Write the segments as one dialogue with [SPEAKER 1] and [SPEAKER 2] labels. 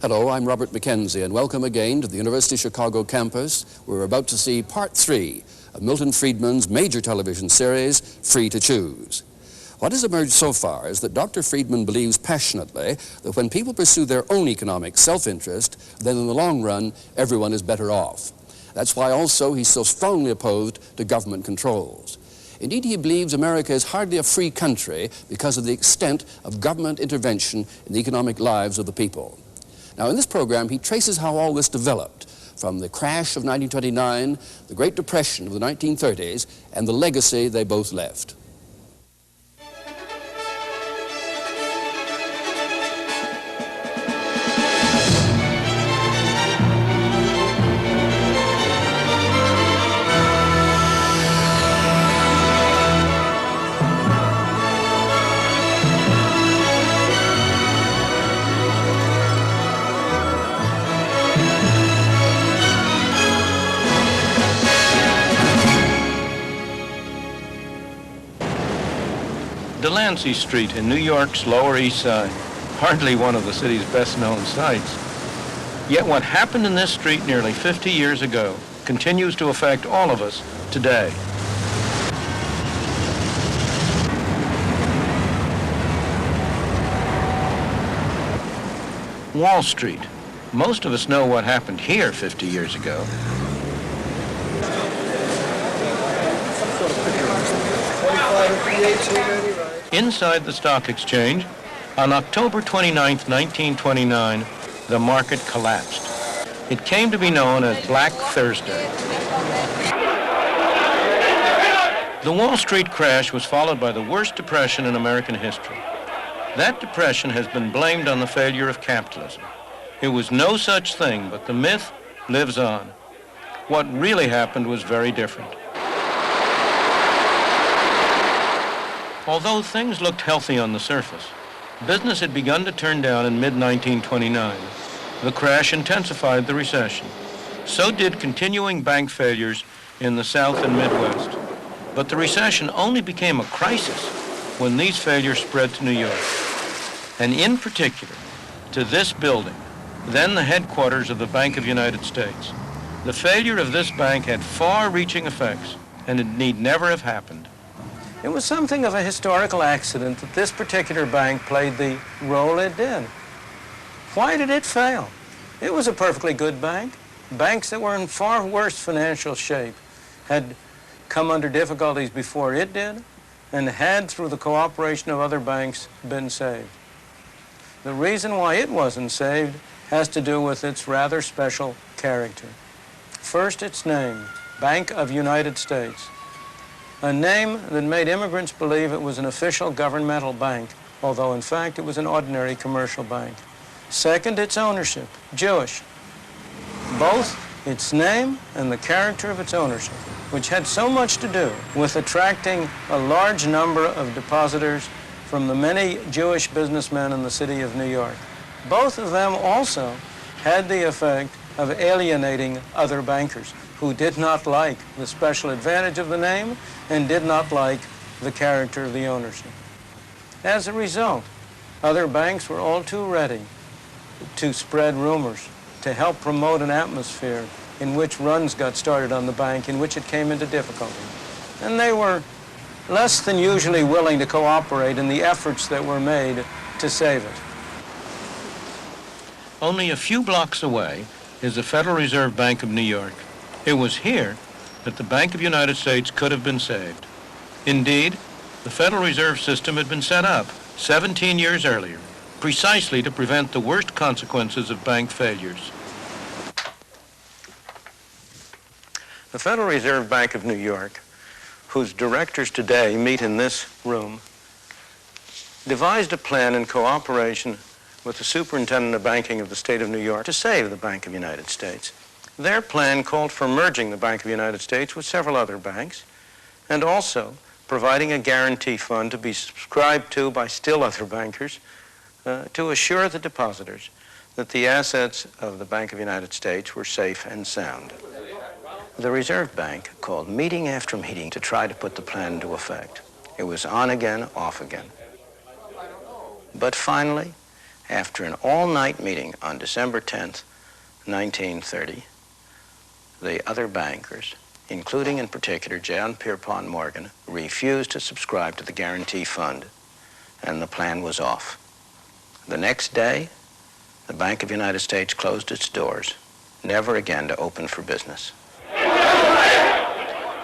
[SPEAKER 1] Hello, I'm Robert Mackenzie, and welcome again to the University of Chicago campus. We're about to see part 3 of Milton Friedman's major television series, Free to Choose. What has emerged so far is that Dr. Friedman believes passionately that when people pursue their own economic self-interest, then in the long run, everyone is better off. That's why also he's so strongly opposed to government controls. Indeed, he believes America is hardly a free country because of the extent of government intervention in the economic lives of the people. Now, in this program, he traces how all this developed, from the crash of 1929, the Great Depression of the 1930s, and the legacy they both left.
[SPEAKER 2] Delancey Street in New York's Lower East Side, hardly one of the city's best-known sights. Yet what happened in this street nearly 50 years ago continues to affect all of us today. Wall Street. Most of us know what happened here 50 years ago. Inside the stock exchange, on October 29, 1929, the market collapsed. It came to be known as Black Thursday. The Wall Street crash was followed by the worst depression in American history. That depression has been blamed on the failure of capitalism. It was no such thing, but the myth lives on. What really happened was very different. Although things looked healthy on the surface, business had begun to turn down in mid-1929. The crash intensified the recession. So did continuing bank failures in the South and Midwest. But the recession only became a crisis when these failures spread to New York, and in particular to this building, then the headquarters of the Bank of the United States. The failure of this bank had far-reaching effects, and it need never have happened. It was something of a historical accident that this particular bank played the role it did. Why did it fail? It was a perfectly good bank. Banks that were in far worse financial shape had come under difficulties before it did, and had, through the cooperation of other banks, been saved. The reason why it wasn't saved has to do with its rather special character. First, its name, Bank of United States. A name that made immigrants believe it was an official governmental bank, although in fact it was an ordinary commercial bank. Second, its ownership, Jewish. Both its name and the character of its ownership, which had so much to do with attracting a large number of depositors from the many Jewish businessmen in the city of New York. Both of them also had the effect of alienating other bankers who did not like the special advantage of the name and did not like the character of the ownership. As a result, other banks were all too ready to spread rumors, to help promote an atmosphere in which runs got started on the bank, in which it came into difficulty. And they were less than usually willing to cooperate in the efforts that were made to save it. Only a few blocks away is the Federal Reserve Bank of New York. It was here that the Bank of the United States could have been saved. Indeed, the Federal Reserve System had been set up 17 years earlier, precisely to prevent the worst consequences of bank failures. The Federal Reserve Bank of New York, whose directors today meet in this room, devised a plan in cooperation with the Superintendent of Banking of the State of New York to save the Bank of the United States. Their plan called for merging the Bank of the United States with several other banks, and also providing a guarantee fund to be subscribed to by still other bankers to assure the depositors that the assets of the Bank of the United States were safe and sound. The Reserve Bank called meeting after meeting to try to put the plan into effect. It was on again, off again. But finally,
[SPEAKER 3] after an all-night meeting on December 10th, 1930, the other bankers, including in particular John Pierpont Morgan, refused to subscribe to the guarantee fund, and the plan was off. The next day, the Bank of the United States closed its doors, never again to open for business.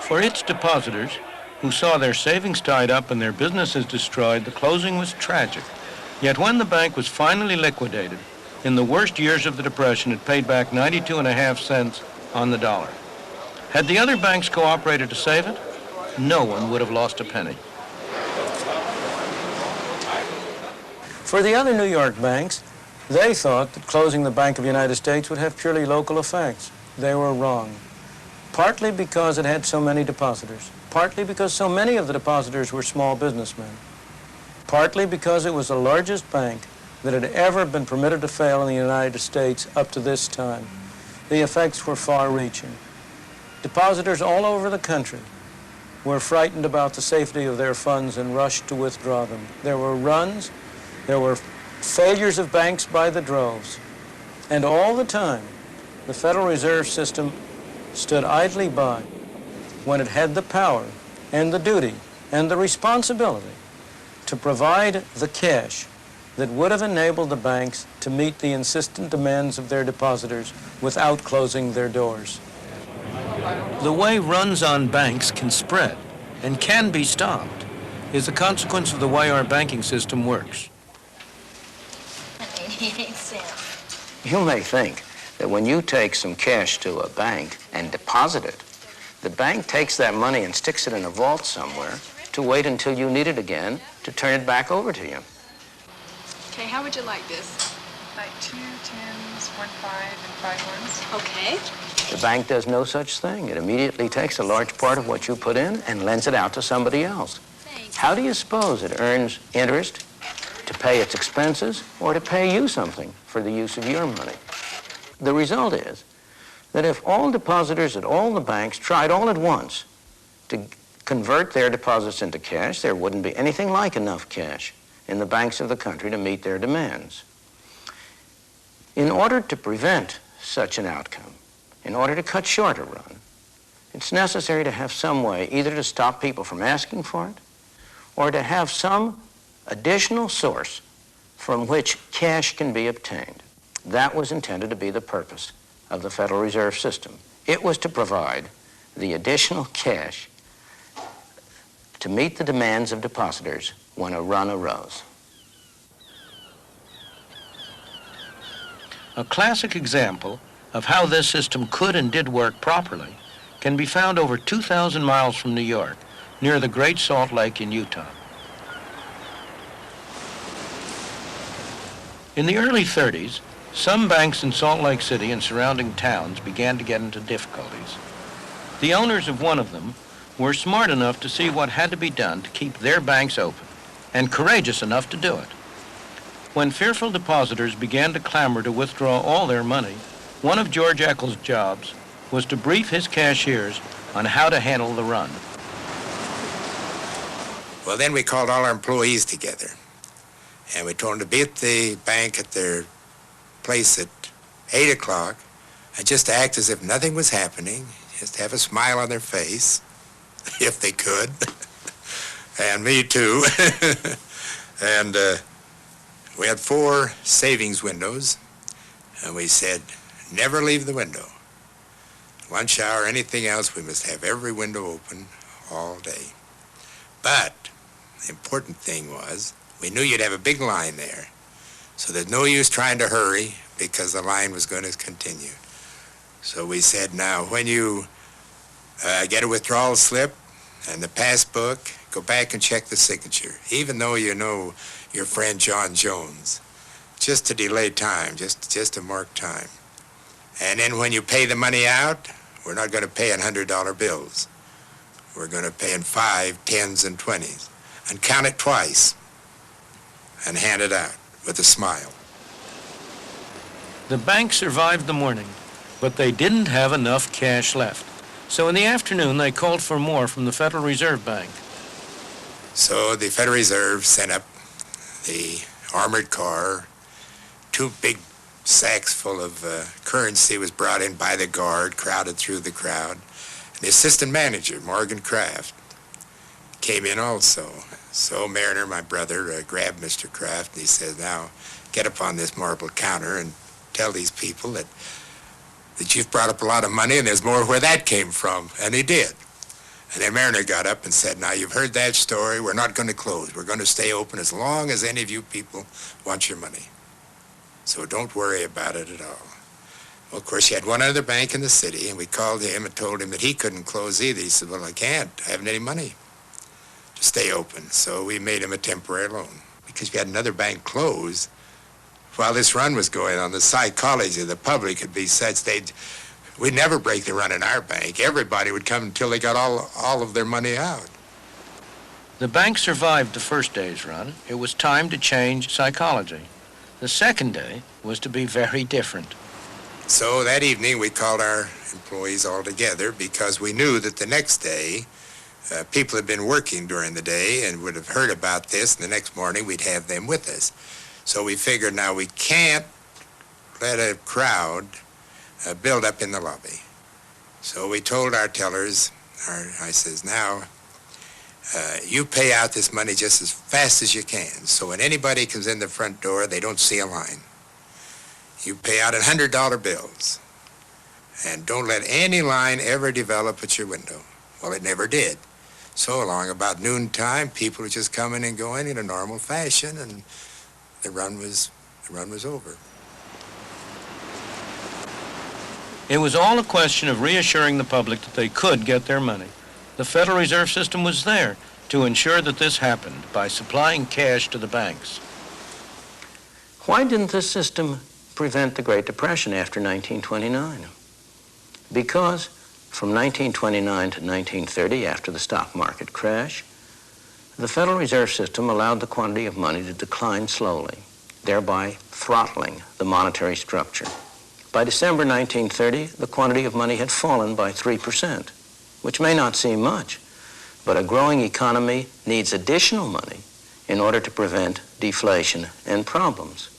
[SPEAKER 2] For its depositors, who saw their savings tied up and their businesses destroyed, the closing was tragic. Yet when the bank was finally liquidated, in the worst years of the Depression, it paid back 92.5 cents on the dollar. Had the other banks cooperated to save it, no one would have lost a penny.
[SPEAKER 4] For the other New York banks, they thought that closing the Bank of the United States would have purely local effects. They were wrong. Partly because it had so many depositors. Partly because so many of the depositors were small businessmen. Partly because it was the largest bank that had ever been permitted to fail in the United States up to this time. The effects were far-reaching. Depositors all over the country were frightened about the safety of their funds and rushed to withdraw them. There were runs, there were failures of banks by the droves. And all the time, the Federal Reserve System stood idly by when it had the power and the duty and the responsibility to provide the cash that would have enabled the banks to meet the insistent demands of their depositors without closing their doors.
[SPEAKER 2] The way runs on banks can spread and can be stopped is the consequence of the way our banking system works.
[SPEAKER 5] 88 cents.
[SPEAKER 3] You may think that when you take some cash to a bank and deposit it, the bank takes that money and sticks it in a vault somewhere to wait until you need it again to turn it back over to you.
[SPEAKER 6] Okay, how would you like this? Like 2 10s, 1 5, and 5 1s.
[SPEAKER 5] Okay.
[SPEAKER 3] The bank does no such thing. It immediately takes a large part of what you put in and lends it out to somebody else.
[SPEAKER 5] Thanks.
[SPEAKER 3] How do you suppose it earns interest to pay its expenses or to pay you something for the use of your money? The result is that if all depositors at all the banks tried all at once to convert their deposits into cash, there wouldn't be anything like enough cash in the banks of the country to meet their demands. In order to prevent such an outcome, in order to cut short a run, it's necessary to have some way either to stop people from asking for it or to have some additional source from which cash can be obtained. That was intended to be the purpose of the Federal Reserve System. It was to provide the additional cash to meet the demands of depositors when a run arose.
[SPEAKER 2] A classic example of how this system could and did work properly can be found over 2,000 miles from New York, near the Great Salt Lake in Utah. In the early 30s, some banks in Salt Lake City and surrounding towns began to get into difficulties. The owners of one of them were smart enough to see what had to be done to keep their banks open, and courageous enough to do it. When fearful depositors began to clamor to withdraw all their money, one of George Eccles' jobs was to brief his cashiers on how to handle the run.
[SPEAKER 7] Well, then we called all our employees together, and we told them to be at the bank at their place at 8 o'clock, and just to act as if nothing was happening, just have a smile on their face, if they could, and me too. And we had 4 savings windows, and we said, never leave the window. Lunch hour, anything else, we must have every window open all day. But the important thing was, we knew you'd have a big line there, so there's no use trying to hurry because the line was going to continue. So we said, now, when you get a withdrawal slip and the passbook, go back and check the signature, even though you know your friend John Jones, just to delay time, just to mark time. And then when you pay the money out, we're not going to pay in $100 bills. We're going to pay in 5, 10s, and 20s. And count it twice and hand it out with a smile.
[SPEAKER 2] The bank survived the morning, but they didn't have enough cash left. So in the afternoon, they called for more from the Federal Reserve Bank.
[SPEAKER 7] So the Federal Reserve sent up the armored car 2 big sacks full of currency was brought in by the guard, crowded through the crowd. And the assistant manager, Morgan Kraft, came in also. So Mariner, my brother, grabbed Mr. Kraft and he said, now get up on this marble counter and tell these people that you've brought up a lot of money and there's more where that came from. And he did. And then Mariner got up and said, now you've heard that story, we're not going to close. We're going to stay open as long as any of you people want your money. So don't worry about it at all. Well, of course, you had one other bank in the city, and we called him and told him that he couldn't close either. He said, well, I can't. I haven't any money to stay open. So we made him a temporary loan. Because we had another bank close while this run was going on, the psychology of the public would be such we'd never break the run in our bank. Everybody would come until they got all of their money out.
[SPEAKER 2] The bank survived the first day's run. It was time to change psychology. The second day was to be very different.
[SPEAKER 7] So that evening we called our employees all together because we knew that the next day people had been working during the day and would have heard about this, and the next morning we'd have them with us. So we figured now we can't let a crowd build up in the lobby. So we told our tellers, I says, now you pay out this money just as fast as you can. So when anybody comes in the front door, they don't see a line. You pay out $100 bills. And don't let any line ever develop at your window. Well, it never did. So along about noontime, people were just coming and going in a normal fashion, and the run was over.
[SPEAKER 2] It was all a question of reassuring the public that they could get their money. The Federal Reserve System was there to ensure that this happened by supplying cash to the banks.
[SPEAKER 3] Why didn't this system prevent the Great Depression after 1929? Because from 1929 to 1930, after the stock market crash, the Federal Reserve System allowed the quantity of money to decline slowly, thereby throttling the monetary structure. By December 1930, the quantity of money had fallen by 3%, which may not seem much, but a growing economy needs additional money in order to prevent deflation and problems.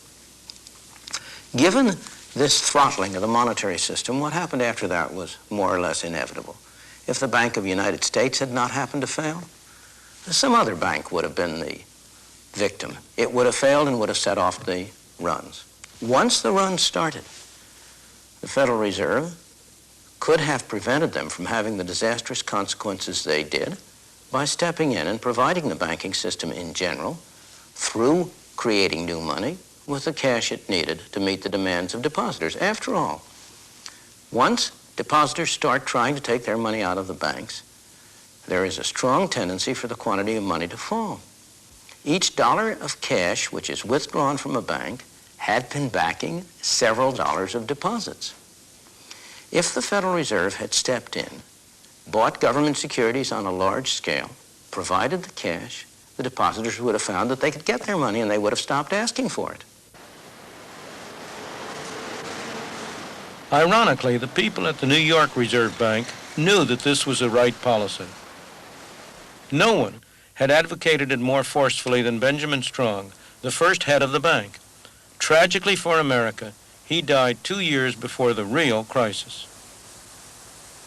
[SPEAKER 3] Given this throttling of the monetary system, what happened after that was more or less inevitable. If the Bank of the United States had not happened to fail, some other bank would have been the victim. It would have failed and would have set off the runs. Once the runs started, the Federal Reserve could have prevented them from having the disastrous consequences they did by stepping in and providing the banking system in general, through creating new money, with the cash it needed to meet the demands of depositors. After all, once depositors start trying to take their money out of the banks, there is a strong tendency for the quantity of money to fall. Each dollar of cash which is withdrawn from a bank had been backing several dollars of deposits. If the Federal Reserve had stepped in, bought government securities on a large scale, provided the cash, the depositors would have found that they could get their money and they would have stopped asking for it.
[SPEAKER 2] Ironically, the people at the New York Reserve Bank knew that this was the right policy. No one had advocated it more forcefully than Benjamin Strong, the first head of the bank. Tragically for America, he died 2 years before the real crisis.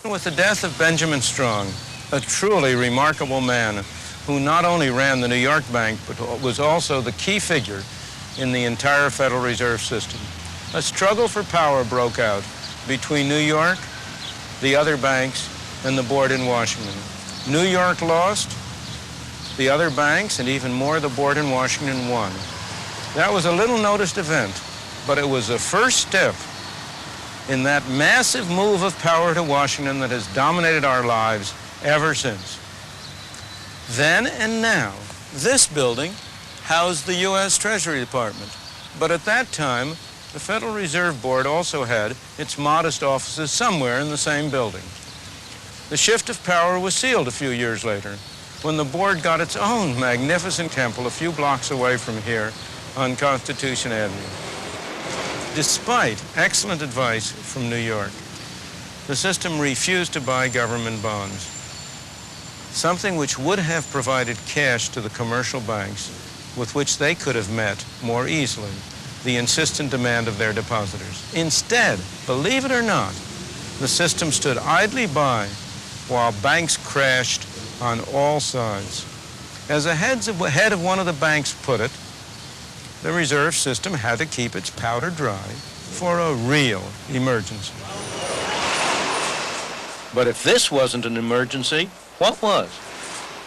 [SPEAKER 4] With the death of Benjamin Strong, a truly remarkable man who not only ran the New York Bank, but was also the key figure in the entire Federal Reserve System, a struggle for power broke out between New York, the other banks, and the board in Washington. New York lost, the other banks, and even more, the board in Washington won. That was a little noticed event, but it was the first step in that massive move of power to Washington that has dominated our lives ever since. Then and now, this building housed the U.S. Treasury Department, but at that time, the Federal Reserve Board also had its modest offices somewhere in the same building. The shift of power was sealed a few years later when the board got its own magnificent temple a few blocks away from here on Constitution Avenue. Despite excellent advice from New York, the system refused to buy government bonds, something which would have provided cash to the commercial banks with which they could have met more easily
[SPEAKER 2] the insistent demand of their depositors. Instead, believe it or not, the system stood idly by while banks crashed on all sides. As the head of one of the banks put it, the reserve system had to keep its powder dry for a real emergency. But if this wasn't an emergency, what was?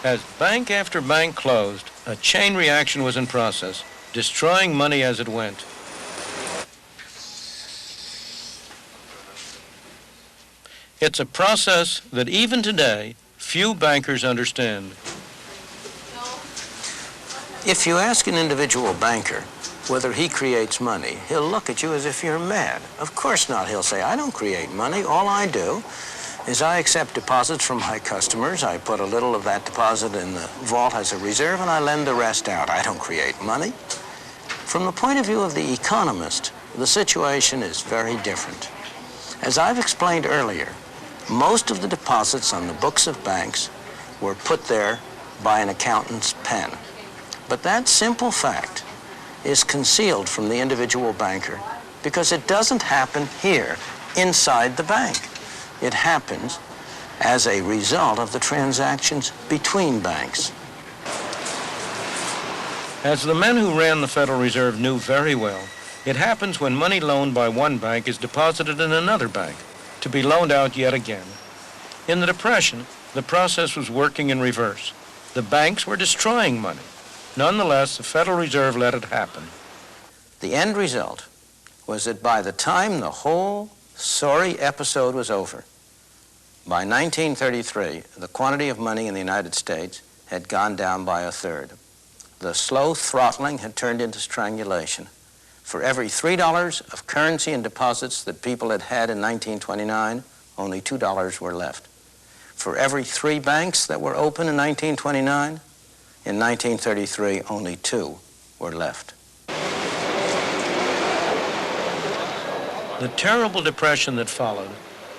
[SPEAKER 2] As bank after bank closed, a chain reaction was in process, destroying money as it went. It's a process that even today, few bankers understand.
[SPEAKER 3] If you ask an individual banker whether he creates money, he'll look at you as if you're mad. Of course not. He'll say, I don't create money. All I do is I accept deposits from my customers. I put a little of that deposit in the vault as a reserve, and I lend the rest out. I don't create money. From the point of view of the economist, the situation is very different. As I've explained earlier, most of the deposits on the books of banks were put there by an accountant's pen. But that simple fact is concealed from the individual banker because it doesn't happen here inside the bank. It happens as a result of the transactions between banks.
[SPEAKER 2] As the men who ran the Federal Reserve knew very well, it happens when money loaned by one bank is deposited in another bank to be loaned out yet again. In the Depression, the process was working in reverse. The banks were destroying money. Nonetheless, the Federal Reserve let it happen.
[SPEAKER 3] The end result was that by the time the whole sorry episode was over, by 1933, the quantity of money in the United States had gone down by a third. The slow throttling had turned into strangulation. For every $3 of currency and deposits that people had had in 1929, only $2 were left. For every 3 banks that were open in 1929, in 1933, only 2 were left.
[SPEAKER 2] The terrible depression that followed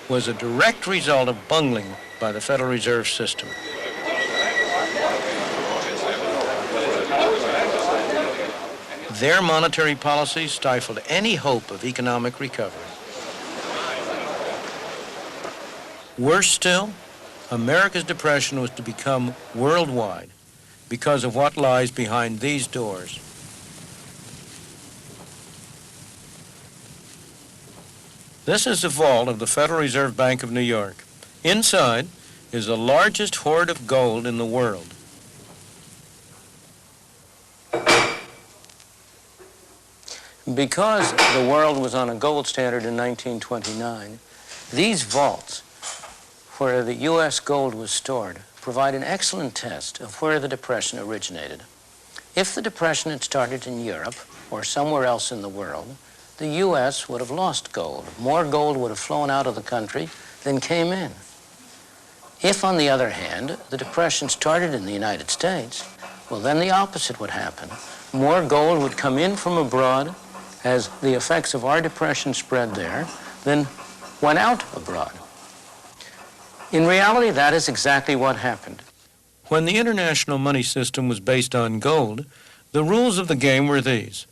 [SPEAKER 2] was a direct result of bungling by the Federal Reserve System. Their monetary policy stifled any hope of economic recovery. Worse still, America's depression was to become worldwide because of what lies behind these doors. This is the vault of the Federal Reserve Bank of New York. Inside is the largest hoard of gold in the world.
[SPEAKER 4] Because the world was on a gold standard in 1929, these vaults where the U.S. gold was stored provide an excellent test of where the Depression originated. If the Depression had started in Europe or somewhere else in the world, the U.S. would have lost gold. More gold would have flown out of the country than came in. If, on the other hand, the Depression started in the United States, well, then the opposite would happen. More gold would come in from abroad as the effects of our depression spread there, than went out abroad. In reality, that is exactly what happened.
[SPEAKER 2] When the international money system was based on gold, the rules of the game were these.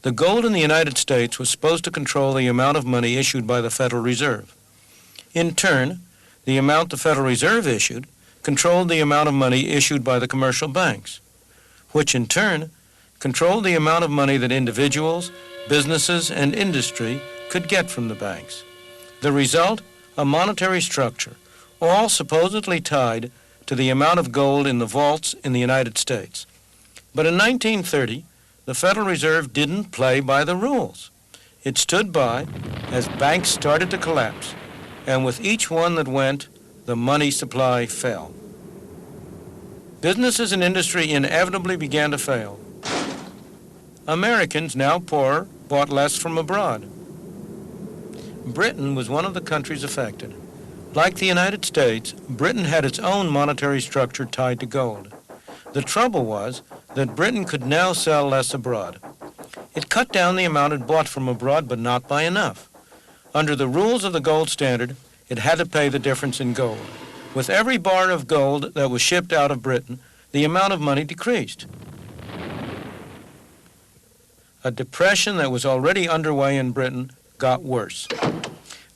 [SPEAKER 2] The gold in the United States was supposed to control the amount of money issued by the Federal Reserve. In turn, the amount the Federal Reserve issued controlled the amount of money issued by the commercial banks, which in turn controlled the amount of money that individuals, businesses, and industry could get from the banks. The result, a monetary structure, all supposedly tied to the amount of gold in the vaults in the United States. But in 1930, the Federal Reserve didn't play by the rules. It stood by as banks started to collapse, and with each one that went, the money supply fell. Businesses and industry inevitably began to fail. Americans, now poorer, bought less from abroad. Britain was one of the countries affected. Like the United States, Britain had its own monetary structure tied to gold. The trouble was that Britain could now sell less abroad. It cut down the amount it bought from abroad, but not by enough. Under the rules of the gold standard, it had to pay the difference in gold. With every bar of gold that was shipped out of Britain, the amount of money decreased. a depression that was already underway in Britain got worse.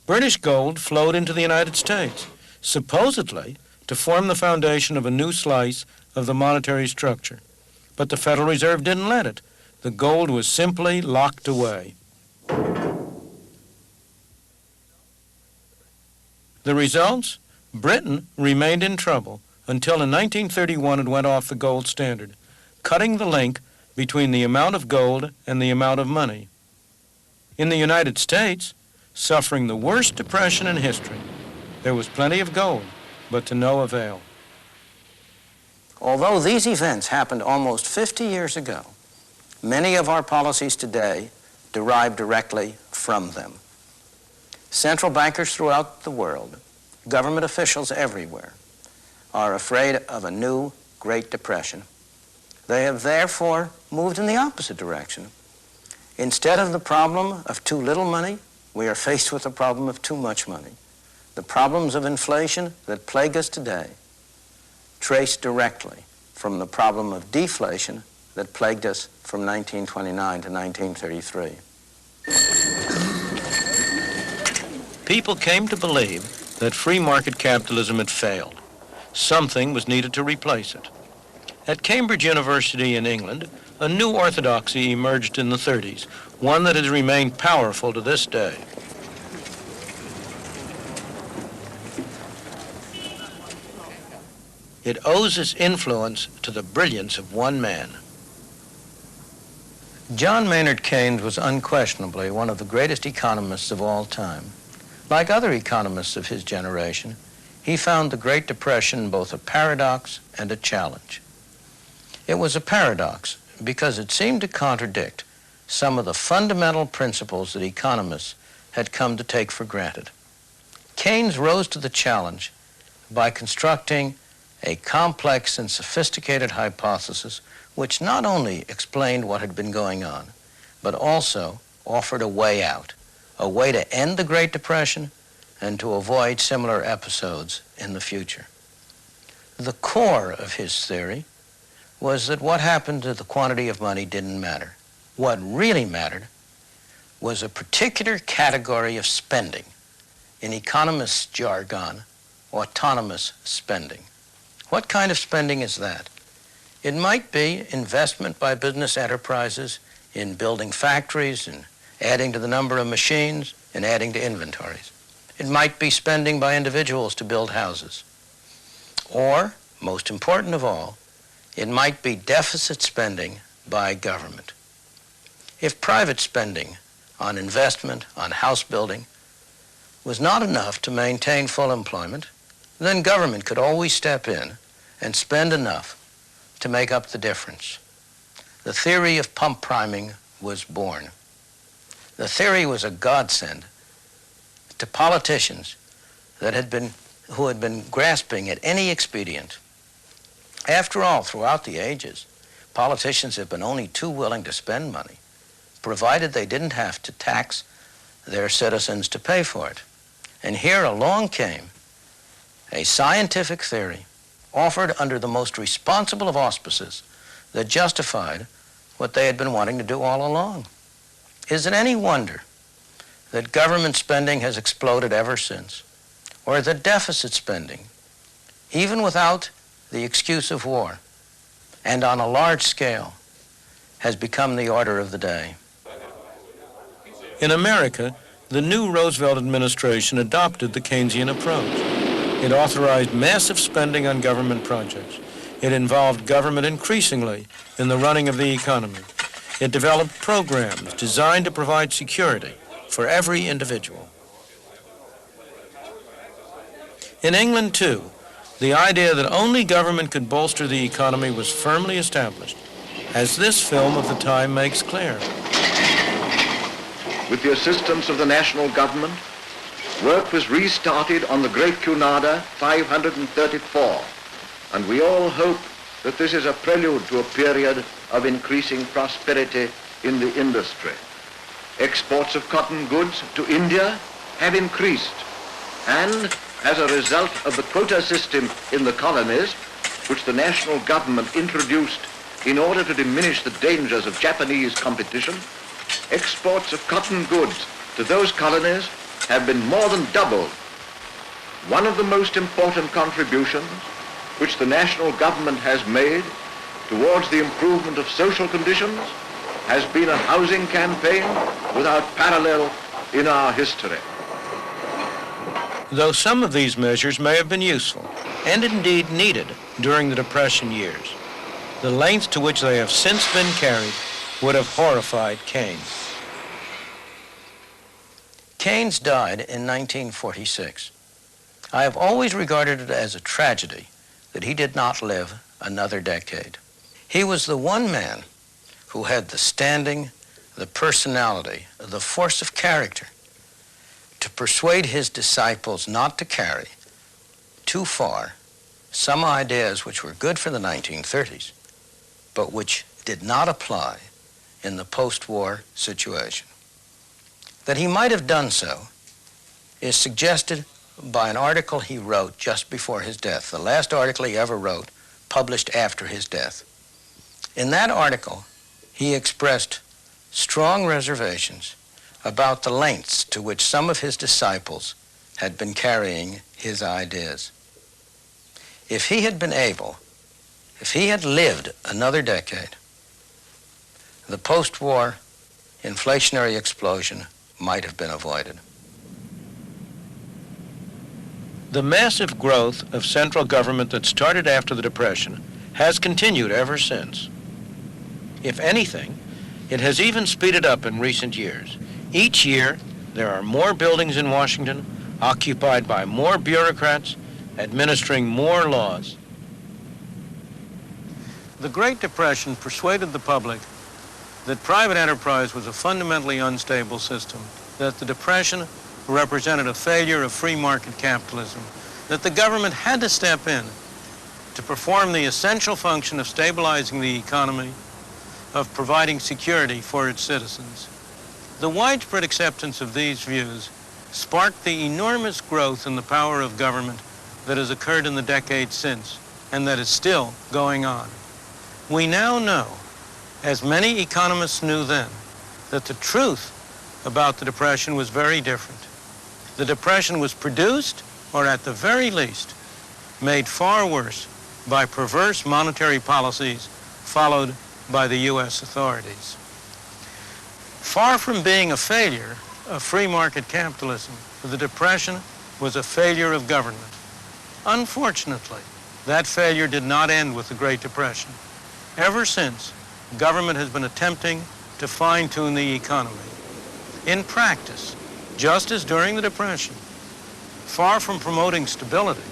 [SPEAKER 2] British gold flowed into the United States, supposedly to form the foundation of a new slice of the monetary structure. But the Federal Reserve didn't let it. The gold was simply locked away. The results? Britain remained in trouble until in 1931 it went off the gold standard, cutting the link between the amount of gold and the amount of money. In the United States, suffering the worst depression in history, there was plenty of gold, but to no avail.
[SPEAKER 3] Although these events happened almost 50 years ago, many of our policies today derive directly from them. Central bankers throughout the world, government officials everywhere, are afraid of a new Great Depression. They have therefore moved in the opposite direction. Instead of the problem of too little money, we are faced with the problem of too much money. The problems of inflation that plague us today trace directly from the problem of deflation that plagued us from 1929 to 1933.
[SPEAKER 2] People came to believe that free market capitalism had failed. Something was needed to replace it. At Cambridge University in England, a new orthodoxy emerged in the 30s, one that has remained powerful to this day. It owes its influence to the brilliance of one man. John Maynard Keynes was unquestionably one of the greatest economists of all time. Like other economists of his generation, he found the Great Depression both a paradox and a challenge. It was a paradox because it seemed to contradict some of the fundamental principles that economists had come to take for granted. Keynes rose to the challenge by constructing a complex and sophisticated hypothesis which not only explained what had been going on, but also offered a way out, a way to end the Great Depression and to avoid similar episodes in the future. The core of his theory was that what happened to the quantity of money didn't matter. What really mattered was a particular category of spending, in economists' jargon, autonomous spending. What kind of spending is that? It might be investment by business enterprises in building factories and adding to the number of machines and adding to inventories. It might be spending by individuals to build houses. Or, most important of all, it might be deficit spending by government. If private spending on investment, on house building, was not enough to maintain full employment, then government could always step in and spend enough to make up the difference. The theory of pump priming was born. The theory was a godsend to politicians who had been grasping at any expedient. After all, throughout the ages, politicians have been only too willing to spend money, provided they didn't have to tax their citizens to pay for it. And here along came a scientific theory offered under the most responsible of auspices that justified what they had been wanting to do all along. Is it any wonder that government spending has exploded ever since, or that deficit spending, even without the excuse of war, and on a large scale, has become the order of the day? In America, the new Roosevelt administration adopted the Keynesian approach. It authorized massive spending on government projects. It involved government increasingly in the running of the economy. It developed programs designed to provide security for every individual. In England, too, the idea that only government could bolster the economy was firmly established, as this film of the time makes clear.
[SPEAKER 5] With the assistance of the national government, work was restarted on the Great Cunarder 534, and we all hope that this is a prelude to a period of increasing prosperity in the industry. Exports of cotton goods to India have increased, and as a result of the quota system in the colonies, which the national government introduced in order to diminish the dangers of Japanese competition, exports of cotton goods to those colonies have been more than doubled. One of the most important contributions which the national government has made towards the improvement of social conditions has been a housing campaign without parallel in our history.
[SPEAKER 2] Though some of these measures may have been useful, and indeed needed during the Depression years, the lengths to which they have since been carried would have horrified Keynes.
[SPEAKER 3] Keynes died in 1946. I have always regarded it as a tragedy that he did not live another decade. He was the one man who had the standing, the personality, the force of character to persuade his disciples not to carry too far some ideas which were good for the 1930s, but which did not apply in the post-war situation. That he might have done so is suggested by an article he wrote just before his death, the last article he ever wrote, published after his death. In that article, he expressed strong reservations about the lengths to which some of his disciples had been carrying his ideas. If he had been able, if he had lived another decade, the post-war inflationary explosion might have been avoided.
[SPEAKER 2] The massive growth of central government that started after the Depression has continued ever since. If anything, it has even speeded up in recent years. Each year, there are more buildings in Washington, occupied by more bureaucrats, administering more laws.
[SPEAKER 4] The Great Depression persuaded the public that private enterprise was a fundamentally unstable system, that the Depression represented a failure of free market capitalism, that the government had to step in to perform the essential function of stabilizing the economy, of providing security for its citizens. The widespread acceptance of these views sparked the enormous growth in the power of government that has occurred in the decades since, and that is still going on. We now know, as many economists knew then, that the truth about the Depression was very different. The Depression was produced, or at the very least, made far worse by perverse monetary policies followed by the U.S. authorities. Far from being a failure of free market capitalism, the Depression was a failure of government. Unfortunately, that failure did not end with the Great Depression. Ever since, government has been attempting to fine-tune the economy. In practice, just as during the Depression, far from promoting stability,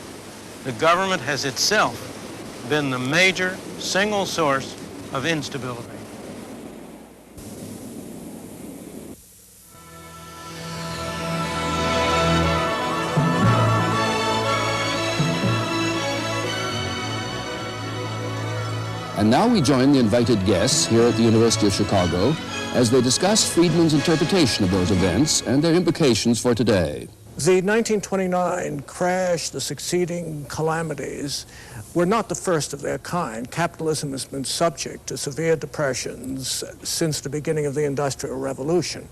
[SPEAKER 4] the government has itself been the major single source of instability.
[SPEAKER 1] And now we join the invited guests here at the University of Chicago as they discuss Friedman's interpretation of those events and their implications for today.
[SPEAKER 8] The 1929 crash, the succeeding calamities, were not the first of their kind. Capitalism has been subject to severe depressions since the beginning of the Industrial Revolution.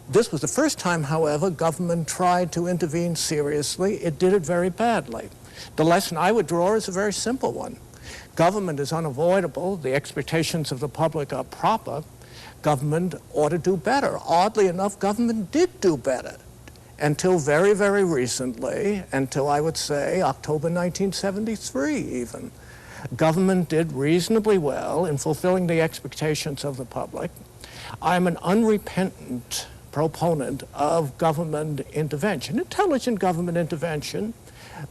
[SPEAKER 8] This was the first time, however, government tried to intervene seriously. It did it very badly. The lesson I would draw is a very simple one. Government is unavoidable. The expectations of the public are proper. Government ought to do better. Oddly enough, government did do better until very, very recently, until I would say October 1973 even. Government did reasonably well in fulfilling the expectations of the public. I'm an unrepentant proponent of government intervention, intelligent government intervention,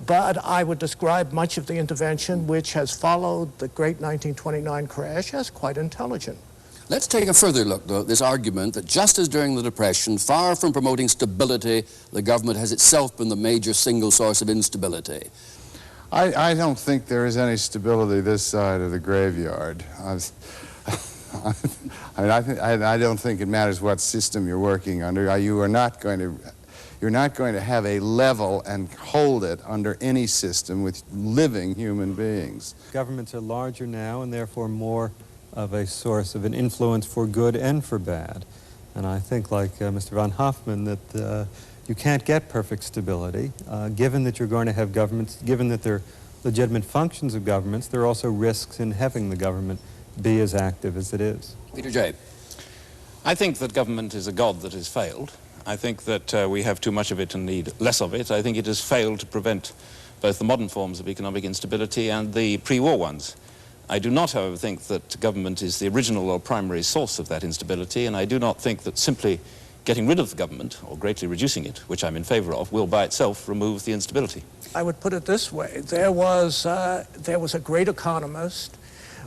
[SPEAKER 8] but I would describe much of the intervention which has followed the great 1929 crash as quite intelligent.
[SPEAKER 1] Let's take a further look, though, at this argument that just as during the Depression, far from promoting stability, the government has itself been the major single source of instability.
[SPEAKER 9] I don't think there is any stability this side of the graveyard. I don't think it matters what system you're working under. You're not going to have a level and hold it under any system with living human beings.
[SPEAKER 10] Governments are larger now and therefore more of a source of an influence for good and for bad. And I think, like Mr. von Hoffman, that you can't get perfect stability. Given that you're going to have governments, given that there are legitimate functions of governments, there are also risks in having the government be as active as it is.
[SPEAKER 1] Peter J.
[SPEAKER 11] I think that government is a god that has failed. I think that we have too much of it and need less of it. I think it has failed to prevent both the modern forms of economic instability and the pre-war ones. I do not, however, think that government is the original or primary source of that instability, and I do not think that simply getting rid of the government, or greatly reducing it, which I'm in favor of, will by itself remove the instability.
[SPEAKER 8] I would put it this way. There was a great economist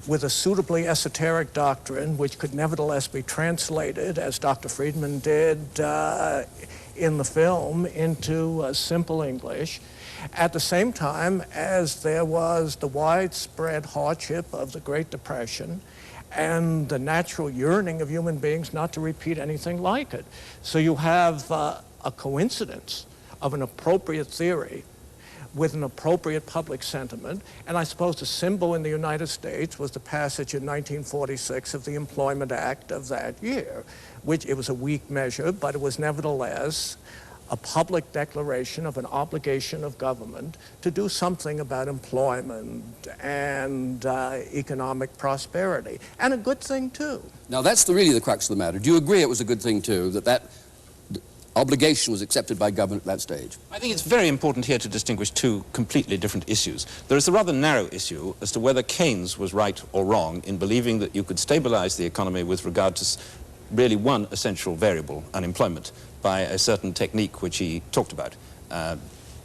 [SPEAKER 8] with a suitably esoteric doctrine which could nevertheless be translated, as Dr. Friedman did in the film, into simple English, at the same time as there was the widespread hardship of the Great Depression and the natural yearning of human beings not to repeat anything like it. So you have a coincidence of an appropriate theory with an appropriate public sentiment, and I suppose the symbol in the United States was the passage in 1946 of the Employment Act of that year, which it was a weak measure, but it was nevertheless a public declaration of an obligation of government to do something about employment and economic prosperity, and a good thing too.
[SPEAKER 1] Now that's really the crux of the matter. Do you agree it was a good thing too, that obligation was accepted by government at that stage?
[SPEAKER 11] I think it's very important here to distinguish two completely different issues. There is the rather narrow issue as to whether Keynes was right or wrong in believing that you could stabilize the economy with regard to really one essential variable, unemployment, by a certain technique which he talked about.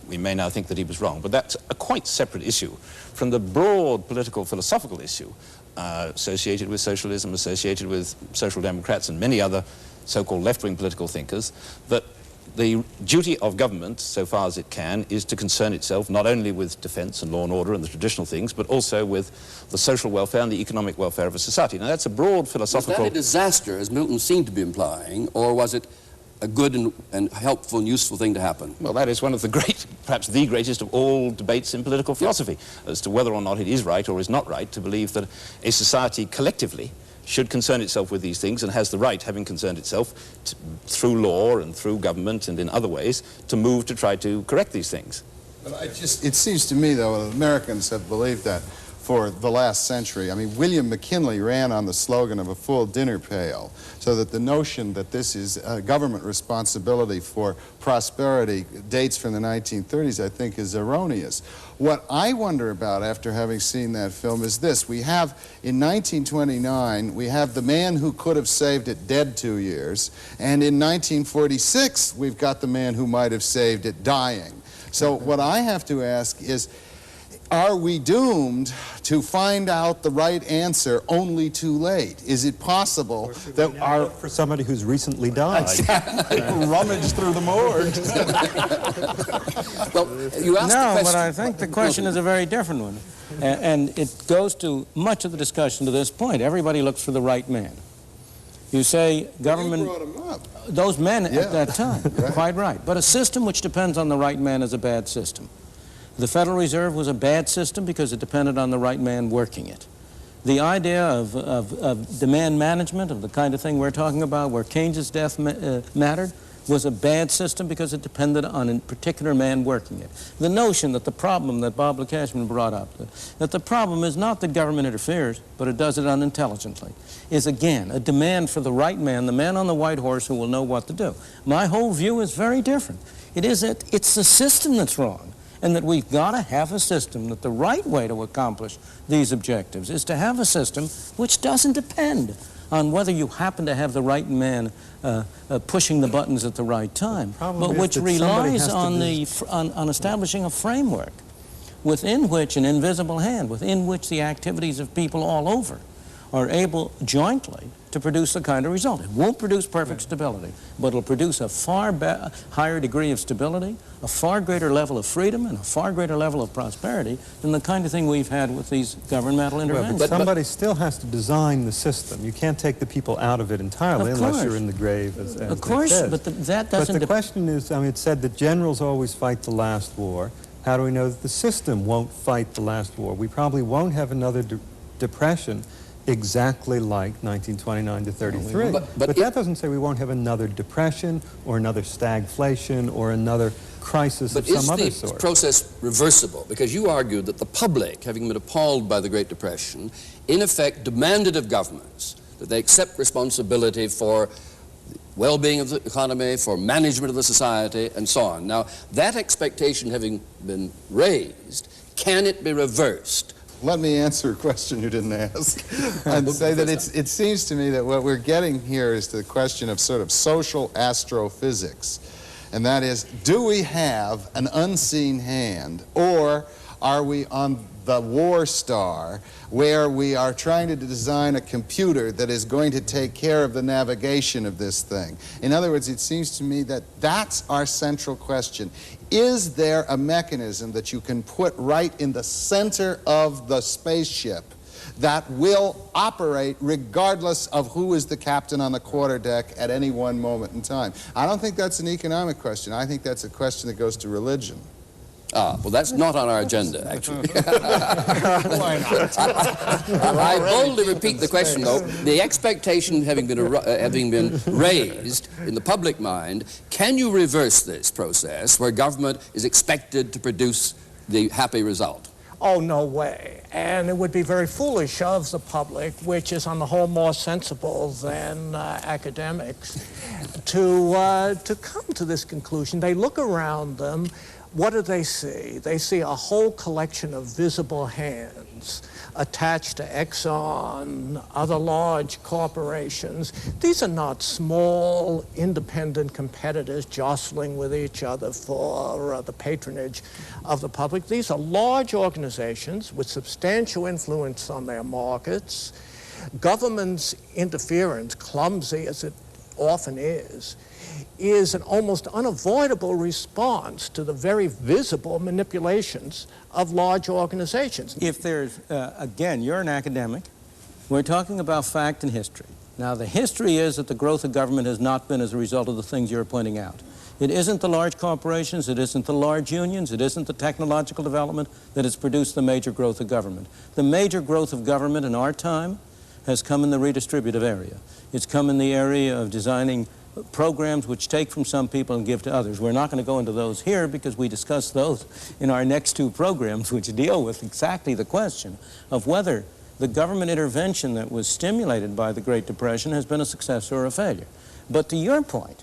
[SPEAKER 11] We may now think that he was wrong, but that's a quite separate issue from the broad political philosophical issue associated with socialism, associated with social democrats and many other so-called left-wing political thinkers, that the duty of government, so far as it can, is to concern itself not only with defense and law and order and the traditional things, but also with the social welfare and the economic welfare of a society. Now that's a broad philosophical...
[SPEAKER 1] Was that a disaster, as Milton seemed to be implying, or was it a good and helpful and useful thing to happen?
[SPEAKER 11] Well, that is one of the great, perhaps the greatest of all debates in political philosophy, as to whether or not it is right or is not right to believe that a society collectively should concern itself with these things and has the right, having concerned itself through law and through government and in other ways, to move to try to correct these things.
[SPEAKER 9] But it seems to me, though, that Americans have believed that for the last century. I mean, William McKinley ran on the slogan of a full dinner pail, so that the notion that this is a government responsibility for prosperity dates from the 1930s, I think, is erroneous. What I wonder about after having seen that film is this. We have, in 1929, we have the man who could have saved it dead 2 years, and in 1946, we've got the man who might have saved it dying. So what I have to ask is, are we doomed to find out the right answer only too late? Is it possible that
[SPEAKER 10] for somebody who's recently died,
[SPEAKER 9] rummage through the morgue?
[SPEAKER 1] Well, you asked
[SPEAKER 4] No,
[SPEAKER 1] the question.
[SPEAKER 4] but I think the question is a very different one. And it goes to much of the discussion to this point. Everybody looks for the right man. You say government...
[SPEAKER 9] You brought him up.
[SPEAKER 4] Those men at that time,
[SPEAKER 9] Right.
[SPEAKER 4] quite right. But a system which depends on the right man is a bad system. The Federal Reserve was a bad system because it depended on the right man working it. The idea of demand management, of the kind of thing we're talking about, where Keynes's death mattered, was a bad system because it depended on a particular man working it. The notion that the problem that Bob Cashman brought up, that the problem is not that government interferes, but it does it unintelligently, is again a demand for the right man, the man on the white horse who will know what to do. My whole view is very different. It's the system that's wrong, and that we've got to have a system, that the right way to accomplish these objectives is to have a system which doesn't depend on whether you happen to have the right man pushing the buttons at the right time, but which relies on establishing a framework within which an invisible hand, within which the activities of people all over are able jointly to produce the kind of result. It won't produce perfect stability, but it'll produce a far higher degree of stability, a far greater level of freedom, and a far greater level of prosperity than the kind of thing we've had with these governmental interventions.
[SPEAKER 10] But somebody still has to design the system. You can't take the people out of it entirely unless you're in the grave, as
[SPEAKER 4] of course,
[SPEAKER 10] says.
[SPEAKER 4] but that doesn't...
[SPEAKER 10] But the question is, I mean, it's said that generals always fight the last war. How do we know that the system won't fight the last war? We probably won't have another depression exactly like 1929 to 33. But that doesn't say we won't have another depression or another stagflation or another crisis of some other sort.
[SPEAKER 1] But is the process reversible? Because you argued that the public, having been appalled by the Great Depression, in effect demanded of governments that they accept responsibility for well-being of the economy, for management of the society, and so on. Now, that expectation having been raised, can it be reversed?
[SPEAKER 9] Let me answer a question you didn't ask and say that it seems to me that what we're getting here is the question of sort of social astrophysics. And that is, do we have an unseen hand, or are we on the war star where we are trying to design a computer that is going to take care of the navigation of this thing? In other words, it seems to me that that's our central question. Is there a mechanism that you can put right in the center of the spaceship that will operate regardless of who is the captain on the quarterdeck at any one moment in time? I don't think that's an economic question. I think that's a question that goes to religion.
[SPEAKER 1] Ah, well, that's not on our agenda, actually.
[SPEAKER 9] Why not?
[SPEAKER 1] I boldly repeat the question, though. The expectation having been raised in the public mind, can you reverse this process where government is expected to produce the happy result?
[SPEAKER 8] Oh, no way. And it would be very foolish of the public, which is on the whole more sensible than academics, to come to this conclusion. They look around them. What do they see? They see a whole collection of visible hands attached to Exxon, other large corporations. These are not small, independent competitors jostling with each other for the patronage of the public. These are large organizations with substantial influence on their markets. Government's interference, clumsy as it often is an almost unavoidable response to the very visible manipulations of large organizations.
[SPEAKER 4] If there's, again, you're an academic. We're talking about fact and history. Now, the history is that the growth of government has not been as a result of the things you're pointing out. It isn't the large corporations, it isn't the large unions, it isn't the technological development that has produced the major growth of government. The major growth of government in our time has come in the redistributive area. It's come in the area of designing programs which take from some people and give to others. We're not going to go into those here because we discuss those in our next two programs, which deal with exactly the question of whether the government intervention that was stimulated by the Great Depression has been a success or a failure. But to your point,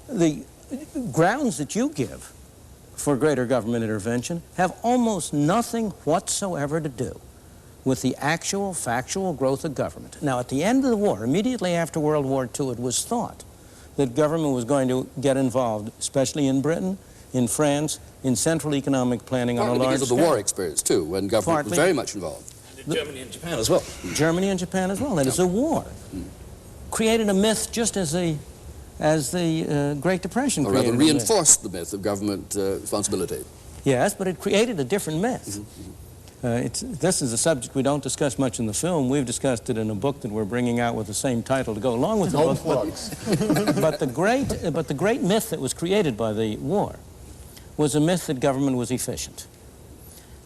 [SPEAKER 4] the grounds that you give for greater government intervention have almost nothing whatsoever to do with the actual factual growth of government. Now, at the end of the war, immediately after World War II, it was thought that government was going to get involved, especially in Britain, in France, in central economic planning on a large scale.
[SPEAKER 1] Because of the war experience, too, when government was very much involved.
[SPEAKER 11] And in Germany and Japan as well.
[SPEAKER 4] Germany and Japan as well. That is a war. Created a myth just as the Great Depression created a myth.
[SPEAKER 1] Or rather reinforced the myth of government responsibility.
[SPEAKER 4] Yes, but it created a different myth. This is a subject we don't discuss much in the film. We've discussed it in a book that we're bringing out with the same title to go along with the book. But the great myth that was created by the war was a myth that government was efficient.